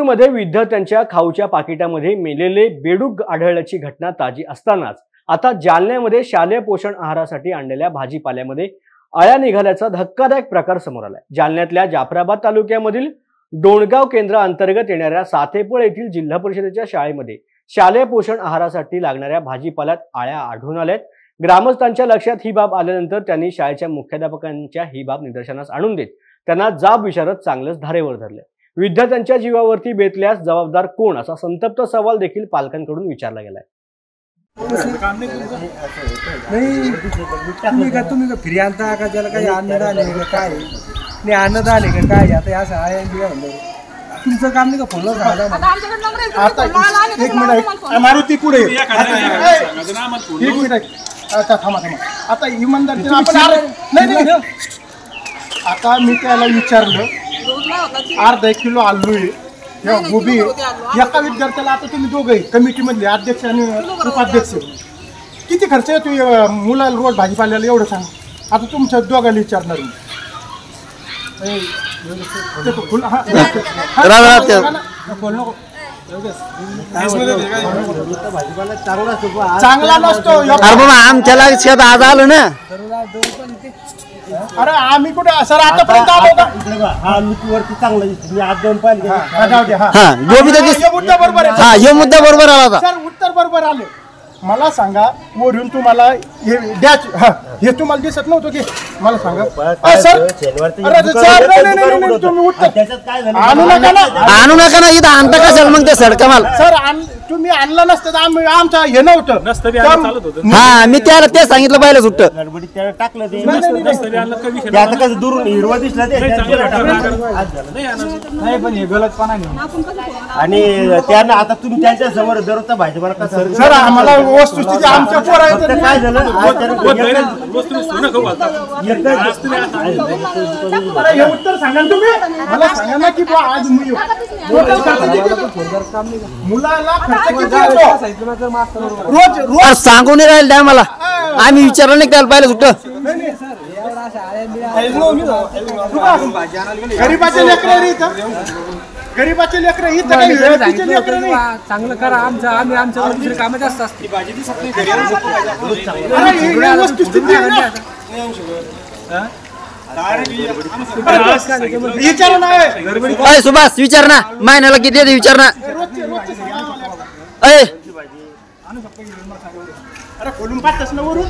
मध्ये विद्यार्थ्यांच्या खाऊच्या पाकिटामध्ये मेलेले बेडूक आढळल्याची घटना ताजी असतानाच आता जालन्यामध्ये शालेय पोषण आहारासाठी आणलेल्या भाजीपाल्यामध्ये अळ्या निघाल्याचा धक्कादायक प्रकार समोर आलाय। जालन्यातल्या जाफराबाद तालुक्यामधील डोणगाव केंद्राअंतर्गत येणाऱ्या सातेपळ येथील जिल्हा परिषदेच्या शाळेमध्ये शालेय पोषण आहारासाठी लागणाऱ्या भाजीपाल्यात अळ्या आढळून आल्यात। ग्रामस्थांच्या लक्षात ही बाब आल्यानंतर त्यांनी शाळेच्या मुख्याध्यापकांच्या ही बाब निदर्शनास आणून देत त्यांना जाब विचारत चांगलंच धारेवर धरले। विद्यार्थ्यांच्या जीवावरती बेतल्यास जबाबदार कोण असा संतप्त सवाल देखील पालकांकडून विचारला गेलाय। तुम्ही फ्री आणता का त्याला काही अन्नदान आहे का काय नाही अन्नदान आहे का काय आता या शाळा तुमचं काम नाही का फुलं झालं आता एक मिनिट मारुती पुढे एक मिनिट आता थांबा आता इमानदार आपण आता मी त्याला विचारलं अर्धा किलो आलू आहे गोबी एका विद्यार्थ्याला आता तुम्ही दोघे कमिटी मधले अध्यक्ष आणि उपाध्यक्ष किती खर्च येतो मुलाला रोज भाजीपाल्याला एवढं सांग। आता तुमच्या दोघांना विचारणार चांगला नसतो आमच्याला शेत आज आलं ना। अरे आम्ही कुठे सर आतापर्यंत आलो का हा वरती चांगला मी आज दोन पाहिजे मुद्दा बरोबर आहे। हे मुद्दा बरोबर आला सर उत्तर बरोबर आलं। मला सांगा वरून तुम्हाला हे द्याच हे तुम्हाला दिसत नव्हतं की मला सांगा सर तुम्ही आणू नका ना इथं आणता कशाला मग ते सडकमाल सर तुम्ही आणलं नसतं तर आम्ही आमचं हे नव्हतं। हा मी त्याला ते सांगितलं पाहिलं सुट्ट गडबडीत त्याला टाकलं ते आता कसं दुरून हिरवा दिसला ते नाही पण हे गलतपणा आणि त्यांना आता तुम्ही त्यांच्या समोर दररोजचा भाजीपाला कसं सर आम्हाला वस्तुस्थिती आमच्या पोराचं काय झालं हे उत्तर सांगा तुम्ही मला सांगा ना की आज मुलाला रोज रोज सांगून राहील द्या मला आम्ही विचारलं नाही त्याला पाहिलं सुट्ट गरीबाचे लेकरं गरीबाचे लेकरं ही चांगलं करा आमचं आम्ही आमच्या दुसरे कामं जास्त असते सुभाष विचार ना महिन्याला किती येते विचार ना। अरे खोलून पाहतस ना वरून